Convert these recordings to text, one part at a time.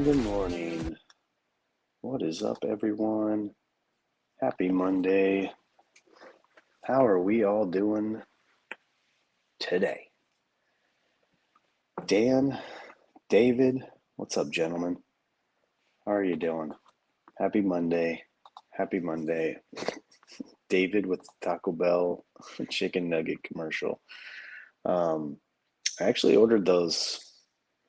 Good morning. What is up, everyone? Happy Monday. How are we all doing today? Dan, David, what's up, gentlemen? How are you doing? Happy Monday. Happy Monday. David with Taco Bell chicken nugget commercial. I actually ordered those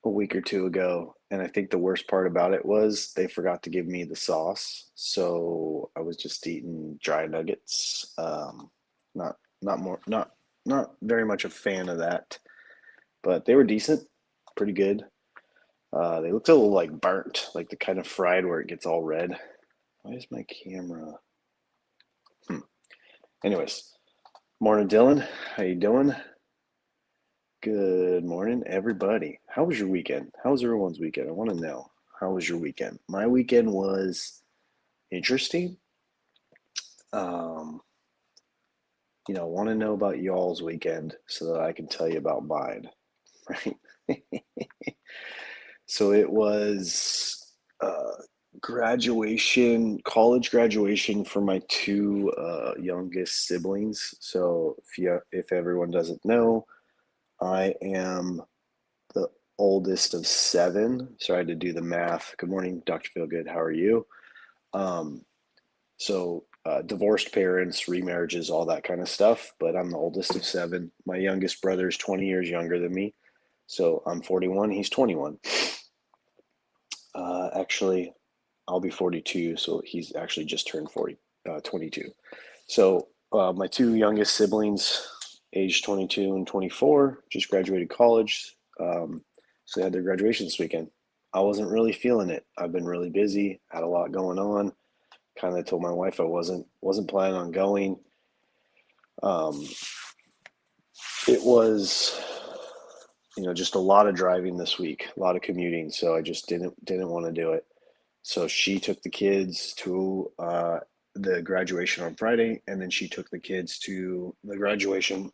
a week or two ago, and I think the worst part about it was they forgot to give me the sauce, so I was just eating dry nuggets. Not very much a fan of that, but they were decent, pretty good. They looked a little like burnt, like the kind of fried where it gets all red. Why is my camera? Anyways, morning, Dylan. How you doing? Good morning, everybody. How was your weekend? How was everyone's weekend? I want to know. How was your weekend? My weekend was interesting. Um, want to know about y'all's weekend so that I can tell you about mine, right? So it was college graduation for my two youngest siblings. So if everyone doesn't know, I am the oldest of seven. So I had to do the math. Good morning, Dr. Feelgood. How are you? Um, Divorced parents, remarriages, all that kind of stuff. But I'm the oldest of seven. My youngest brother is 20 years younger than me. So I'm 41. He's 21. Actually, I'll be 42. So he's actually just turned 22. So my two youngest siblings, age 22 and 24, just graduated college. So they had their graduation this weekend. I wasn't really feeling it. I've been really busy, had a lot going on. Kind of told my wife I wasn't planning on going. Um, it was, just a lot of driving this week, a lot of commuting. So I just didn't want to do it. So she took the kids to the graduation on Friday, and then she took the kids to the graduation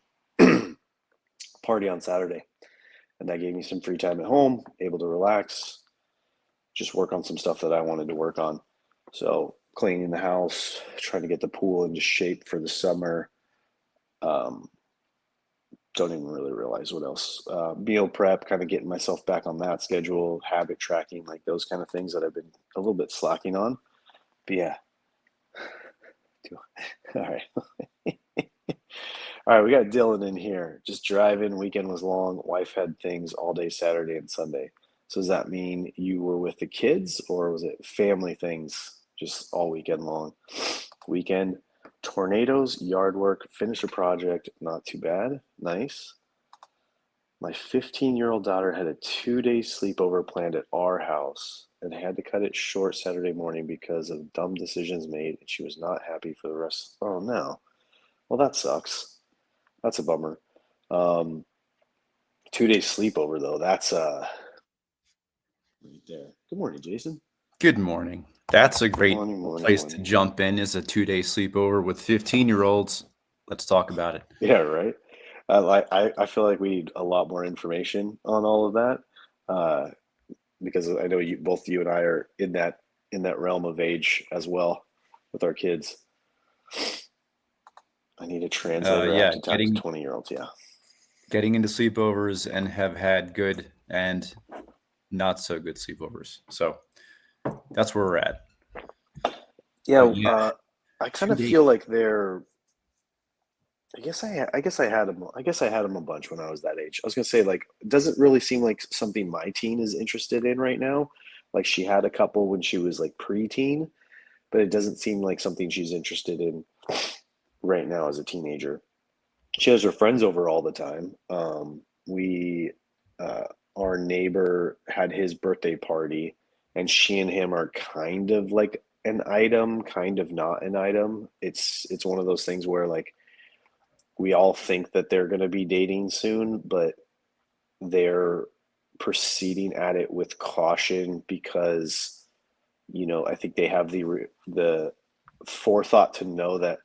party on Saturday. And that gave me some free time at home, able to relax, just work on some stuff that I wanted to work on. So cleaning the house, trying to get the pool into shape for the summer. Don't even really realize what else. Meal prep, kind of getting myself back on that schedule, habit tracking, like those kind of things that I've been a little bit slacking on. But yeah. All right. All right, we got Dylan in here. Just driving. Weekend was long. Wife had things all day Saturday and Sunday. So does that mean you were with the kids, or was it family things just all weekend long? Weekend, tornadoes, yard work, finish a project. Not too bad. Nice. My 15-year-old daughter had a 2-day sleepover planned at our house and had to cut it short Saturday morning because of dumb decisions made, and she was not happy for the rest. Oh no. Well, that sucks. That's a bummer. Um, 2 days sleepover though. That's right there. Good morning, Jason. Good morning. That's a great Morning, morning, place to morning. jump in is a 2-day sleepover with 15-year-olds. Let's talk about it. Yeah, right. I feel like we need a lot more information on all of that, uh, because I know both you and I are in that realm of age as well with our kids. I need a translator app Yeah, to talk to getting 20-year-olds. Yeah. getting into sleepovers and have had good and not so good sleepovers. So that's where we're at. Yeah, But yeah, I kind two of day. feel like they're. I guess I had them a bunch when I was that age. I was gonna say like, it doesn't really seem like something my teen is interested in right now. Like she had a couple when she was like preteen, but it doesn't seem like something she's interested in right now as a teenager. She has her friends over all the time. We Our neighbor had his birthday party, and she and him are kind of like an item, kind of not an item. It's one of those things where like we all think that they're going to be dating soon, but they're proceeding at it with caution because I think they have the forethought to know that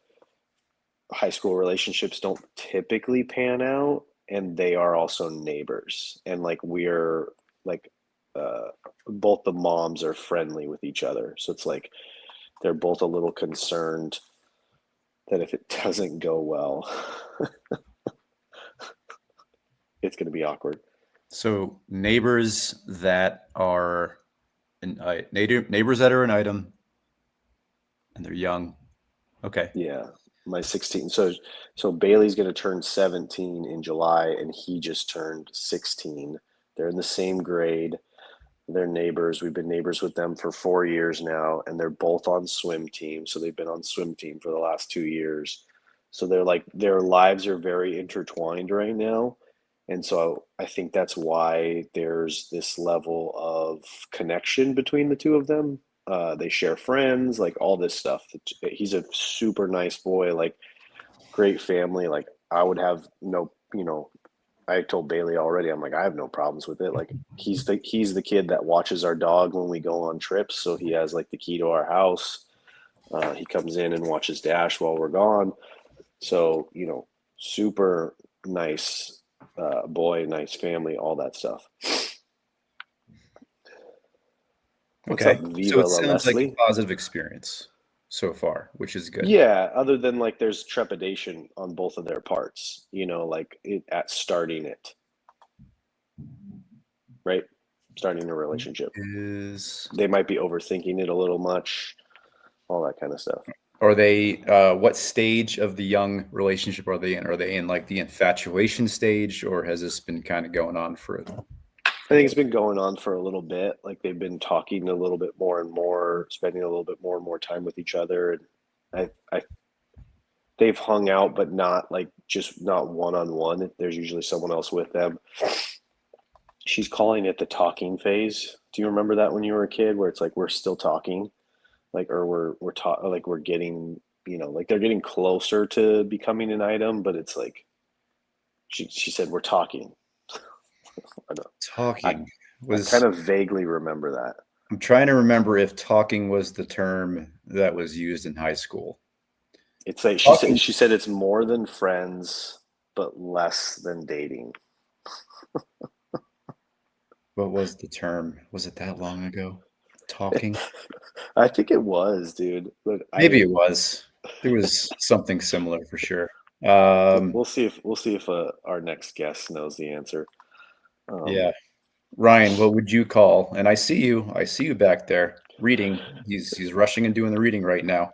high school relationships don't typically pan out, and they are also neighbors, and like we're like both the moms are friendly with each other. So it's like they're both a little concerned that if it doesn't go well, it's going to be awkward. So neighbors that are neighbors that are an item and they're young. Okay. Yeah, my 16. So Bailey's going to turn 17 in July, and he just turned 16. They're in the same grade. They're neighbors. We've been neighbors with them for 4 years now, and they're both on swim team. So they've been on swim team for the last 2 years. So they're like their lives are very intertwined right now. And so I think that's why there's this level of connection between the two of them. They share friends, like all this stuff. He's a super nice boy, like great family. Like I would have no, I told Bailey already. I'm like, I have no problems with it. Like he's the kid that watches our dog when we go on trips, so he has like the key to our house. He comes in and watches Dash while we're gone. So super nice boy, nice family, all that stuff. What's Okay. up, So Viva it La sounds like Leslie? a positive experience so far, which is good. Yeah, other than like there's trepidation on both of their parts, like at starting it, right? Starting a relationship. Is They might be overthinking it a little much, all that kind of stuff. Are they what stage of the young relationship are they in? Are they in like the infatuation stage, or has this been kind of going on for I a think it's little? been going on for a little bit. Like they've been talking a little bit more and more, spending a little bit more and more time with each other. And they've hung out, but not like just not one on one. There's usually someone else with them. She's calling it the talking phase. Do you remember that when you were a kid, where it's like we're still talking, like or like we're getting, like they're getting closer to becoming an item, but it's like she said we're talking. I know. I Talking I kind was. of vaguely remember that. I'm trying to remember if talking was the term that was used in high school. It's like she said Talking. she said it's more than friends, but less than dating. What was the term? Was it that long ago? Talking. I think it was, dude. But Maybe it was. There was something similar for sure. Um, we'll see if our next guest knows the answer. yeah. Ryan, what would you call? And I see you. I see you back there reading. He's rushing and doing the reading right now.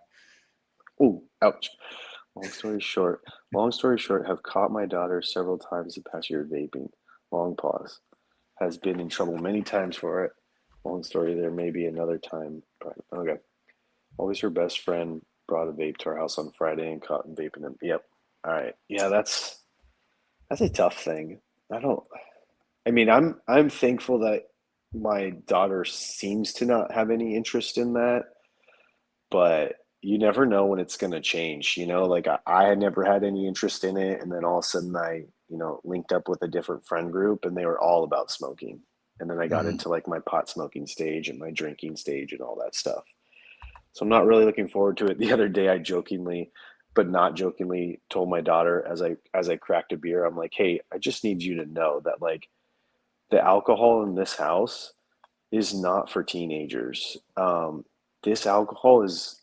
Oh, ouch. Long story short, have caught my daughter several times the past year vaping. Long pause. Has been in trouble many times for it. Long story, there may be another time. Okay. Always her best friend brought a vape to our house on Friday and caught him vaping them. Yep. All right. Yeah, that's a tough thing. I don't I mean, I'm thankful that my daughter seems to not have any interest in that, but you never know when it's going to change. Like I had never had any interest in it, and then all of a sudden I linked up with a different friend group, and they were all about smoking. And then I got Mhm. into like my pot smoking stage and my drinking stage and all that stuff. So I'm not really looking forward to it. The other day I jokingly, but not jokingly, told my daughter as I cracked a beer, I'm like, "Hey, I just need you to know that like the alcohol in this house is not for teenagers. This alcohol is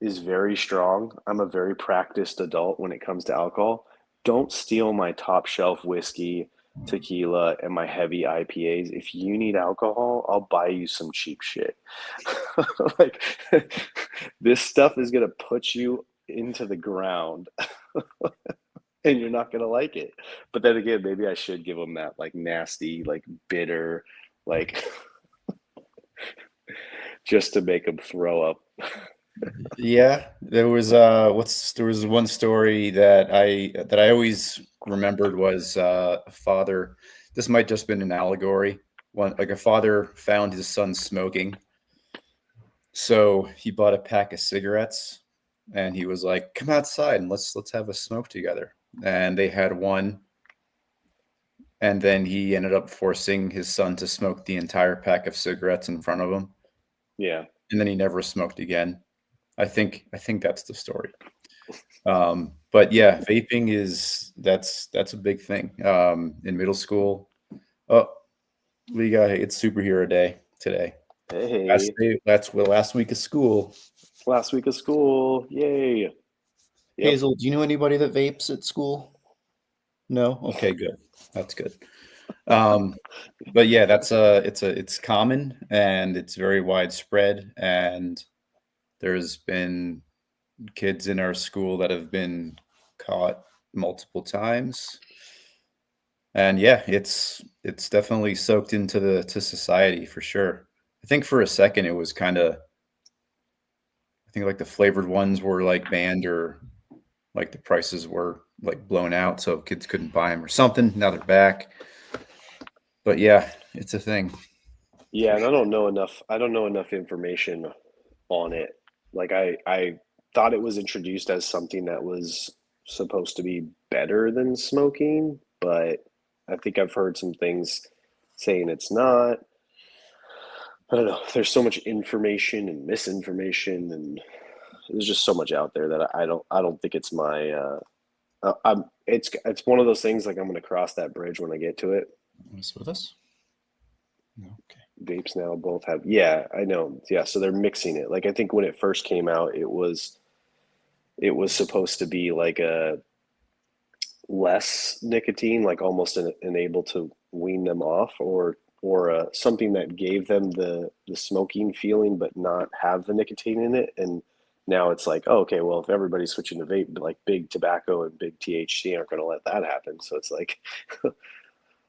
very strong. I'm a very practiced adult when it comes to alcohol. Don't steal my top shelf whiskey, tequila, and my heavy IPAs. If you need alcohol, I'll buy you some cheap shit. Like this stuff is gonna put you into the ground and you're not gonna like it. But then again, maybe I should give them that like nasty, like bitter, like just to make them throw up. Yeah, there was one story that I always remembered was a father. This might just been an allegory. One like a father found his son smoking, so he bought a pack of cigarettes, and he was like, "Come outside and let's have a smoke together." And they had one, and then he ended up forcing his son to smoke the entire pack of cigarettes in front of him, Yeah. and then he never smoked again. I think that's the story. But yeah, vaping is that's a big thing in middle school. Oh, It's superhero day today. Last Hey, day, last week of school. last week of school. Yay. Yep. Hazel, do you know anybody that vapes at school? No? Okay, good. That's good. Um, but yeah, it's common and it's very widespread. And there's been kids in our school that have been caught multiple times. And yeah, it's definitely soaked into to society for sure. I think for a second it was kind of I think like the flavored ones were like banned or like the prices were like blown out so kids couldn't buy them or something. Now they're back. But yeah, it's a thing Yeah, for and I sure. don't know enough. I don't know enough information on it. Like I thought it was introduced as something that was supposed to be better than smoking, but I think I've heard some things saying it's not. I don't know. There's so much information and misinformation, and there's just so much out there that I don't think it's my it's one of those things like I'm gonna cross that bridge when I get to it. What's with us? Okay. Vapes now both have, yeah, I know, yeah, so they're mixing it. Like I think when it first came out, it was supposed to be like a less nicotine, like almost an able to wean them off, or something that gave them the smoking feeling but not have the nicotine in it. And now it's like, oh, okay, well, if everybody's switching to vape, like big tobacco and big THC aren't going to let that happen. So it's like,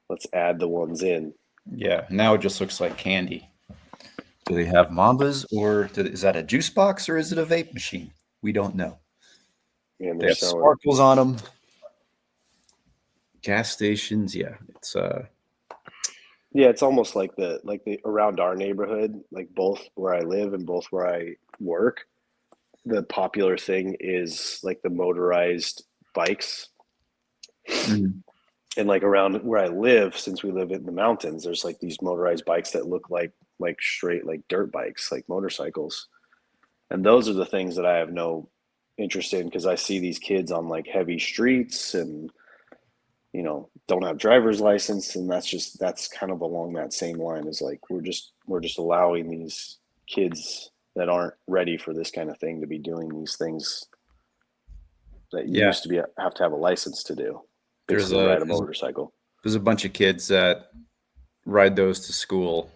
let's add the ones in. Yeah, now it just looks like candy. Do they have Mambas or is that a juice box or is it a vape machine? We don't know. And They they're have selling, sparkles on them. Gas stations, yeah. It's yeah, it's almost like the around our neighborhood, like both where I live and both where I work. The popular thing is like the motorized bikes. mm, And like around where I live, since we live in the mountains, there's like these motorized bikes that look like straight like dirt bikes, like motorcycles. And those are the things that I have no interest in because I see these kids on like heavy streets and don't have driver's license, and that's kind of along that same line as like we're just allowing these kids that aren't ready for this kind of thing to be doing these things that you yeah. used to be have to have a license to do, There's basically a ride a there's, motorcycle. there's a bunch of kids that ride those to school,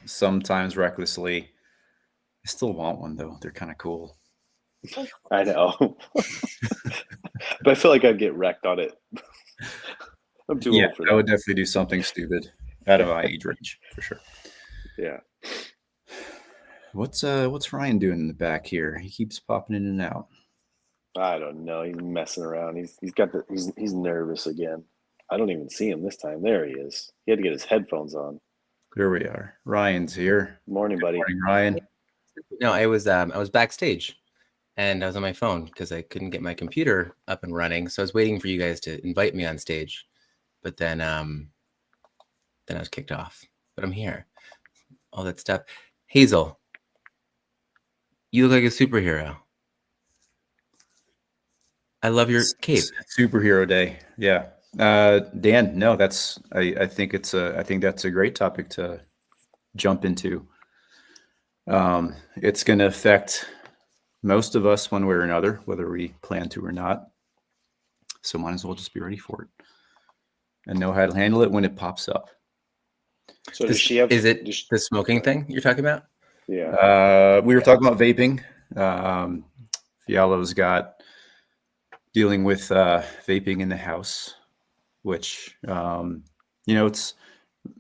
sometimes recklessly. I still want one though. They're kind of cool. I know. But I feel like I'd get wrecked on it. I'm too Yeah, old for I would that. definitely do something stupid out of my age range for sure. Yeah. What's Ryan doing in the back here? He keeps popping in and out. I don't know. He's messing around. He's nervous again. I don't even see him this time. There he is. He had to get his headphones on. There we are. Ryan's here. Morning, buddy. Morning, Ryan. No, I was backstage and I was on my phone because I couldn't get my computer up and running. So I was waiting for you guys to invite me on stage. But then I was kicked off. But I'm here. All that stuff. Hazel, you look like a superhero. I love your cape. Superhero day. Yeah. Dan, no, I think I think that's a great topic to jump into. It's going to affect most of us one way or another, whether we plan to or not. So might as well just be ready for it and know how to handle it when it pops up. So does she have? Is it Does she, the smoking thing you're talking about? yeah. We were talking about vaping. Fialo's got dealing with vaping in the house, which it's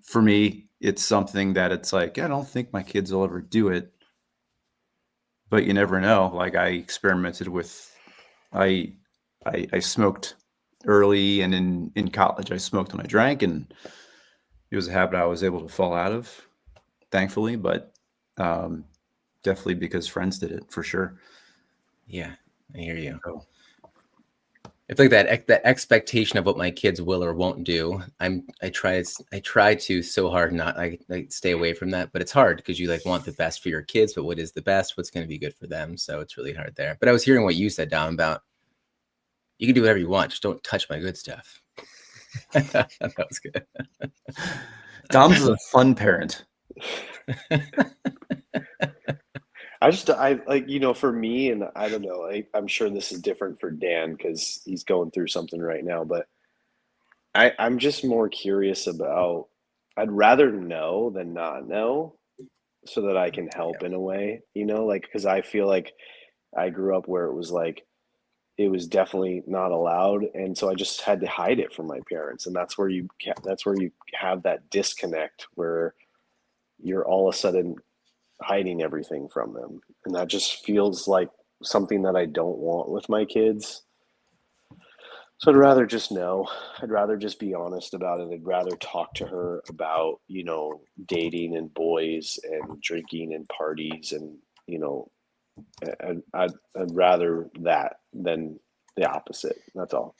for me. It's something that it's like I don't think my kids will ever do it, but you never know. Like I experimented with, I smoked early and in college. I smoked when I drank, and it was a habit I was able to fall out of, thankfully. But definitely because friends did it for sure. Yeah, I hear you. So, I feel like that expectation of what my kids will or won't do. I try to so hard not I stay away from that, but it's hard because you like want the best for your kids, but what is the best? What's going to be good for them? So it's really hard there. But I was hearing what you said, Dom, about you can do whatever you want, just don't touch my good stuff. That was good. Dom's is a fun parent. I like, for me, and I don't know, I'm sure this is different for Dan because he's going through something right now, but I'm just more curious about, I'd rather know than not know so that I can help in a way, like, because I feel like I grew up where it was like, it was definitely not allowed. And so I just had to hide it from my parents. And that's where you have that disconnect where you're all of a sudden hiding everything from them. And that just feels like something that I don't want with my kids. So I'd rather just know. I'd rather just be honest about it. I'd rather talk to her about, dating and boys and drinking and parties and, I'd rather that than the opposite. That's all.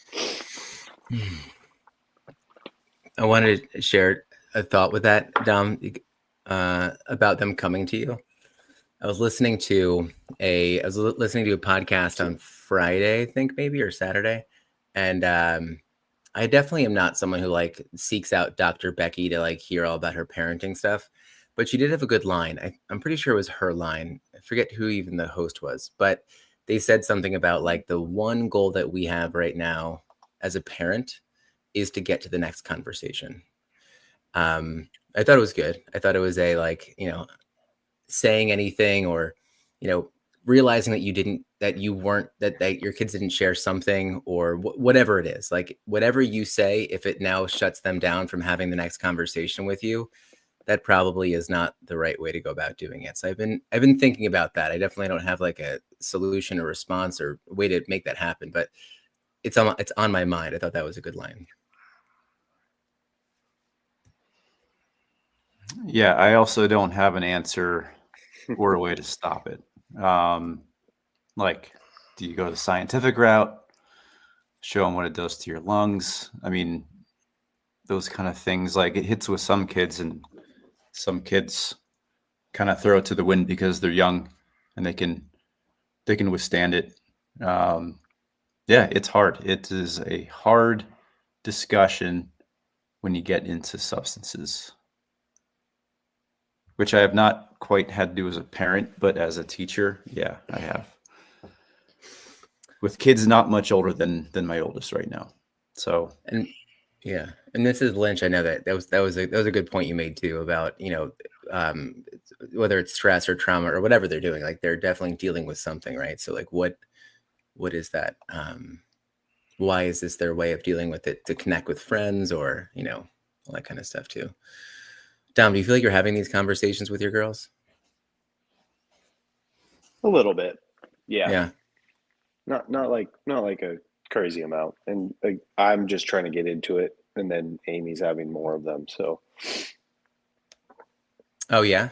I wanted to share a thought with that, Dom, about them coming to you. I was listening to a podcast on Friday, I think maybe, or Saturday. And I definitely am not someone who like seeks out Dr. Becky to like hear all about her parenting stuff. But she did have a good line. I'm pretty sure it was her line. I forget who even the host was, but they said something about like the one goal that we have right now as a parent is to get to the next conversation. I thought it was good. I thought it was a like, saying anything or, realizing that your kids didn't share something or whatever it is, like whatever you say, if it now shuts them down from having the next conversation with you, that probably is not the right way to go about doing it. So I've been thinking about that. I definitely don't have like a solution or response or way to make that happen, but it's on my mind. I thought that was a good line. Yeah, I also don't have an answer or a way to stop it. Like, do you go the scientific route? Show them what it does to your lungs? I mean, those kind of things. Like, it hits with some kids, and some kids kind of throw it to the wind because they're young and they can withstand it. Yeah, it's hard. It is a hard discussion when you get into substances, which I have not quite had to do as a parent, but as a teacher, yeah, I have. With kids not much older than my oldest right now. So, and yeah, and Mrs. Lynch, I know that was a good point you made too about, whether it's stress or trauma or whatever they're doing, like they're definitely dealing with something, right? So like what is that? Why is this their way of dealing with it, to connect with friends or, all that kind of stuff too. Dom, do you feel like you're having these conversations with your girls? A little bit. Yeah. Yeah. Not like a crazy amount. And like, I'm just trying to get into it, and then Amy's having more of them. So. Oh yeah.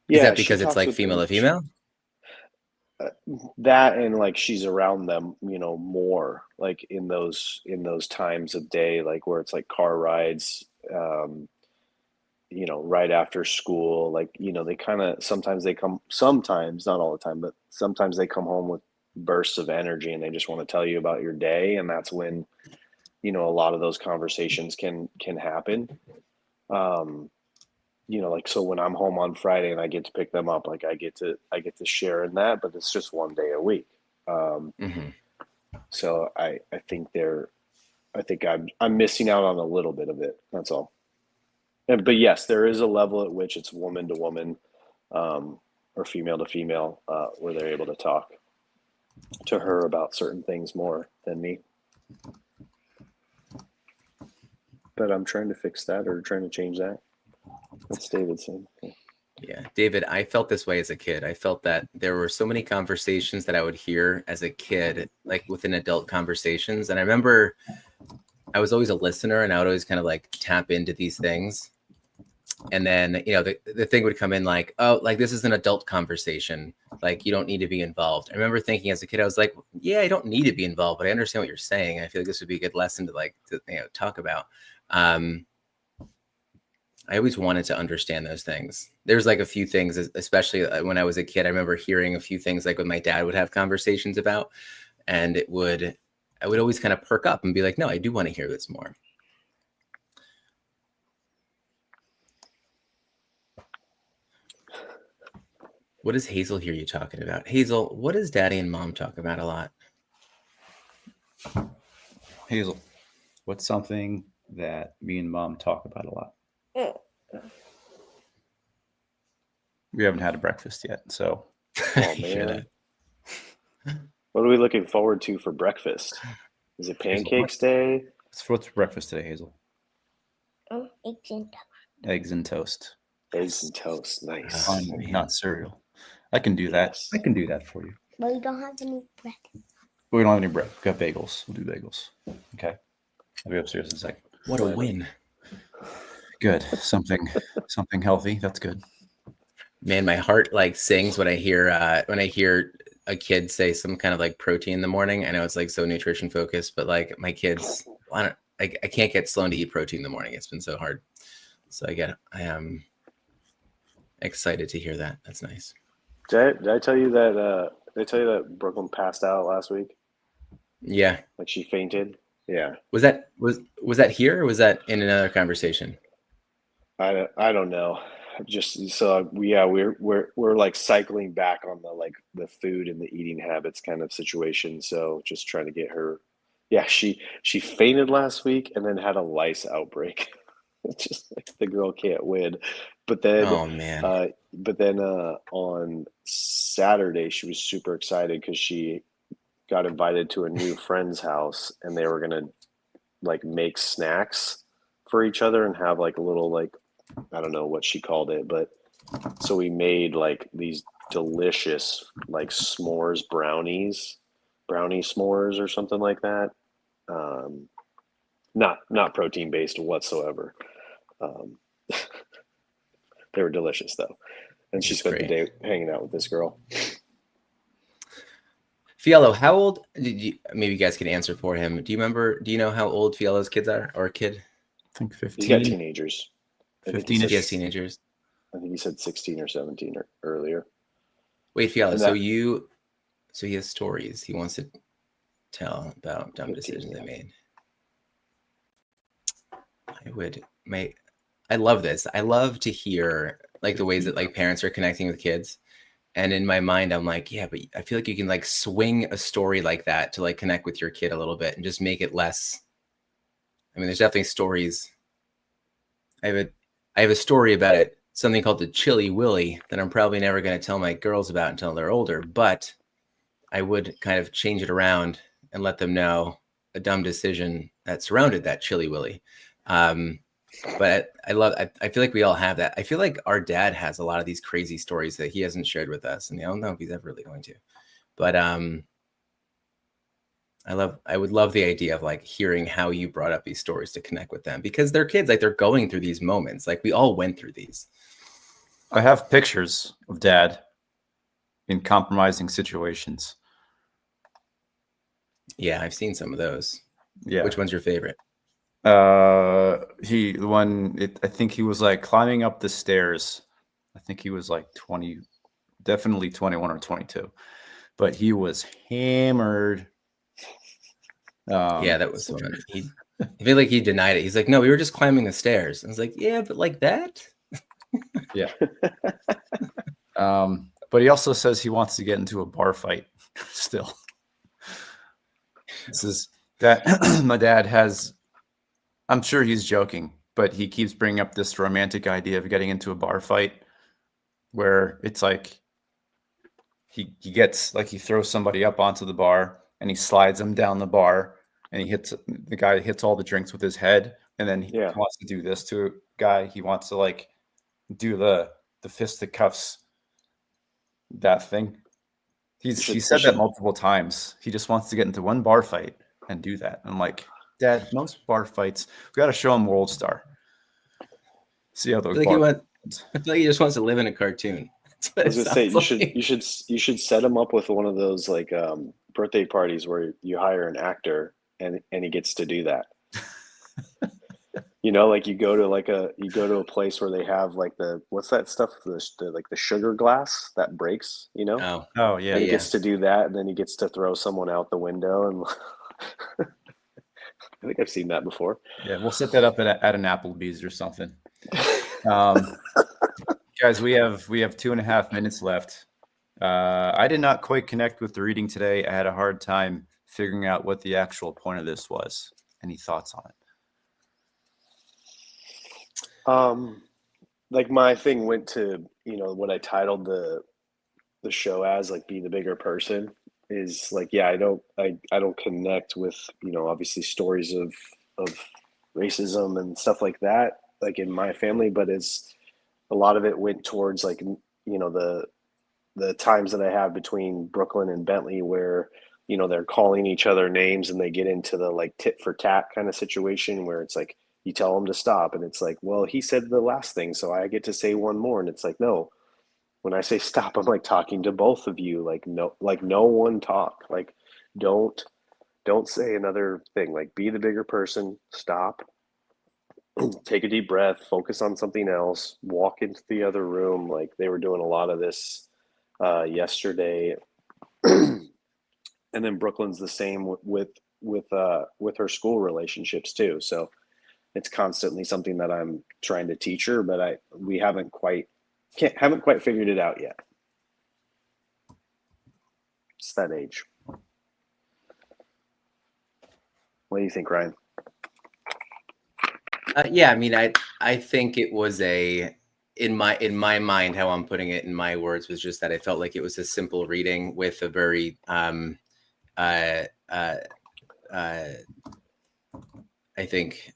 Yeah. Is that because it's like female to female? That, and like she's around them, more like in those times of day, like where it's like car rides, right after school, like, they kind of, sometimes, not all the time, but sometimes they come home with bursts of energy and they just want to tell you about your day. And that's when, a lot of those conversations can happen. Like, so when I'm home on Friday and I get to pick them up, like I get to share in that, but it's just one day a week. So I think I'm missing out on a little bit of it. That's all. But yes, there is a level at which it's woman to woman, or female to female, where they're able to talk to her about certain things more than me. But I'm trying to fix that, or trying to change that. That's David saying. Yeah, David, I felt this way as a kid. I felt that there were so many conversations that I would hear as a kid, like within adult conversations. And I remember I was always a listener, and I would always kind of like tap into these things. And then, the thing would come in like, oh, like this is an adult conversation. Like you don't need to be involved. I remember thinking as a kid, I was like, yeah, I don't need to be involved, but I understand what you're saying. I feel like this would be a good lesson to talk about. I always wanted to understand those things. There's like a few things, especially when I was a kid, I remember hearing a few things like when my dad would have conversations about, and I would always kind of perk up and be like, no, I do want to hear this more. What does Hazel hear you talking about? Hazel, what does Daddy and Mom talk about a lot? Hazel, what's something that me and Mom talk about a lot? We haven't had a breakfast yet, so Oh You should man, what are we looking forward to for breakfast? Is it Hazel, Pancakes Day? what's for breakfast today, Hazel? Eggs and toast. Eggs and toast. Eggs and toast. Nice. Oh, On, man. not cereal. I can do that. Yes. I can do that for you. But we don't have any bread. We don't have any bread. We got bagels. We'll do bagels. Okay. I'll be upstairs in a second. What a win. Good. Something healthy. That's good. Man, my heart like sings when I hear a kid say some kind of like protein in the morning. I know it's like so nutrition focused, but like my kids, I can't get Sloan to eat protein in the morning. It's been so hard. So I am excited to hear that. That's nice. Did I tell you that? Did I tell you that Brooklyn passed out last week? Yeah. Like she fainted. Yeah. Was that here or was that in another conversation? I don't know. Just so we're like cycling back on the food and the eating habits kind of situation. So just trying to get her. Yeah, she fainted last week and then had a lice outbreak. It's just like the girl can't win. But then Oh man. On Saturday she was super excited because she got invited to a new friend's house and they were gonna like make snacks for each other and have like a little like I don't know what she called it, but so we made like these delicious like s'mores brownie s'mores or something like that. Not protein based whatsoever. They were delicious though, and she That's spent the great. day hanging out with this girl. Fialo, how old did you? Maybe you guys can answer for him. Do you remember? Do you know how old Fialo's kids are, or a kid? I think He's 15. got teenagers. I think he 15-ish. said- He has teenagers. I think he said 16 or 17 or earlier. Wait, Fialo. And So that- so he has stories he wants to tell about dumb 15, decisions yeah. they made. I love this. I love to hear like the ways that like parents are connecting with kids. And in my mind, I'm like, yeah, but I feel like you can like swing a story like that to like connect with your kid a little bit and just make it less. I mean, there's definitely stories. I have a story about it, something called the Chili Willy that I'm probably never going to tell my girls about until they're older, but I would kind of change it around and let them know a dumb decision that surrounded that Chili Willy. But I feel like we all have that. I feel like our dad has a lot of these crazy stories that he hasn't shared with us, and I don't know if he's ever really going to. But I would love the idea of like hearing how you brought up these stories to connect with them because they're kids, like they're going through these moments. Like we all went through these. I have pictures of Dad in compromising situations. Yeah, I've seen some of those. Yeah. Which one's your favorite? I think he was like climbing up the stairs. I think he was like 20, definitely 21 or 22, but he was hammered. Yeah, that was the one. I feel like he denied it. He's like, no, we were just climbing the stairs. I was like, yeah, but like that. Yeah. But he also says he wants to get into a bar fight still. This is that my dad has, I'm sure he's joking, but he keeps bringing up this romantic idea of getting into a bar fight where it's like he gets like he throws somebody up onto the bar and he slides them down the bar and the guy hits all the drinks with his head and then he wants to do this to a guy. He wants to like do the fisticuffs, that thing. He said that multiple times. He just wants to get into one bar fight and do that. I'm like, Dad, most bar fights, we got to show him World Star. See how those. I feel like he just wants to live in a cartoon. I was gonna say you should set him up with one of those like birthday parties where you hire an actor and he gets to do that. You know, like you go to a place where they have like what's that stuff? The sugar glass that breaks, you know? Oh yeah. And he gets to do that, and then he gets to throw someone out the window. And I think I've seen that before. Yeah, we'll set that up at an Applebee's or something. Guys, we have 2.5 minutes left. I did not quite connect with the reading today. I had a hard time figuring out what the actual point of this was. Any thoughts on it? Like my thing went to, what I titled the show as, like, be the bigger person, is like, yeah, I don't connect with, obviously stories of racism and stuff like that, like in my family, but it's a lot of it went towards, like, the times that I have between Brooklyn and Bentley where, they're calling each other names and they get into the like tit for tat kind of situation where it's like you tell them to stop and it's like, well, he said the last thing, so I get to say one more. And it's like, no, when I say stop, I'm like talking to both of you. Like no one talk. Like don't say another thing. Like be the bigger person, stop, take a deep breath, focus on something else, walk into the other room. Like they were doing a lot of this yesterday. And then Brooklyn's the same with her school relationships too. So it's constantly something that I'm trying to teach her, but we haven't quite figured it out yet. It's that age. What do you think, Ryan? Yeah, I mean, I think it was in my mind, how I'm putting it in my words was just that I felt like it was a simple reading with a very I think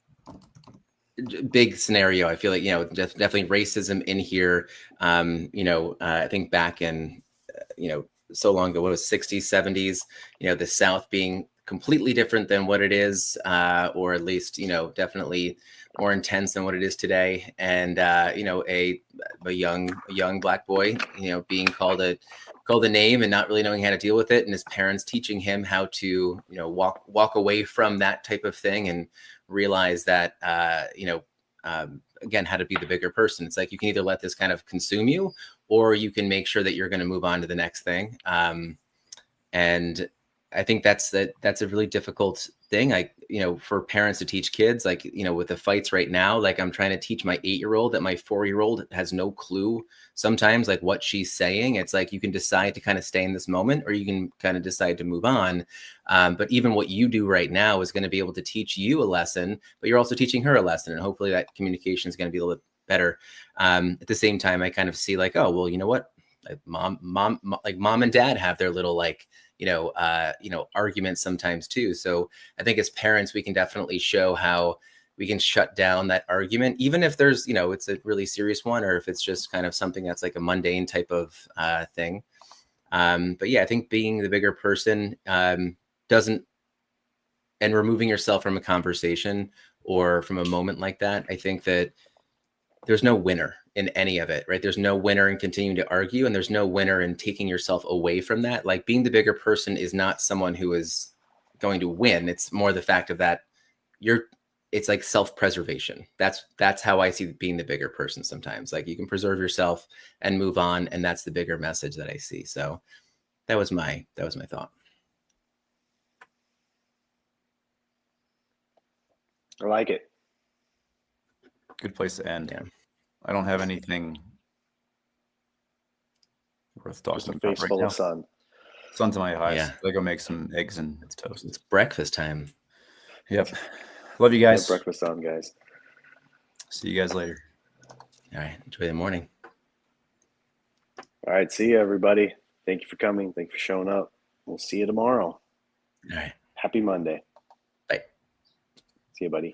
big scenario. I feel like, definitely racism in here. I think back in, so long ago, what was 60s, 70s, the South being completely different than what it is, or at least, definitely more intense than what it is today. And, a young Black boy, being called a name and not really knowing how to deal with it. And his parents teaching him how to, walk away from that type of thing and realize that, again, how to be the bigger person. It's like, you can either let this kind of consume you, or you can make sure that you're going to move on to the next thing. And I think that's a really difficult thing. For parents to teach kids, like, with the fights right now, like I'm trying to teach my 8-year-old that my 4-year-old has no clue sometimes, like what she's saying. It's like, you can decide to kind of stay in this moment, or you can kind of decide to move on. But even what you do right now is going to be able to teach you a lesson, but you're also teaching her a lesson. And hopefully that communication is going to be a little bit better. At the same time, I kind of see like, oh, well, you know what? Mom and dad have their little arguments sometimes too. So I think as parents, we can definitely show how we can shut down that argument, even if there's, it's a really serious one, or if it's just kind of something that's like a mundane type of thing. But yeah, I think being the bigger person and removing yourself from a conversation or from a moment like that, I think that there's no winner in any of it, right? There's no winner in continuing to argue, and there's no winner in taking yourself away from that. Like, being the bigger person is not someone who is going to win. It's more the fact of that it's like self-preservation. That's how I see being the bigger person sometimes. Like, you can preserve yourself and move on, and that's the bigger message that I see. So that was my thought. I like it. Good place to end. Yeah. I don't have anything worth talking Just a about face right full now. of sun. Sun's in my eyes. Yeah. I go make some eggs and toast. It's breakfast time. Yep. Love you guys. Get breakfast on, guys. See you guys later. All right. Enjoy the morning. All right. See you, everybody. Thank you for coming. Thank you for showing up. We'll see you tomorrow. All right. Happy Monday. Bye. See you, buddy.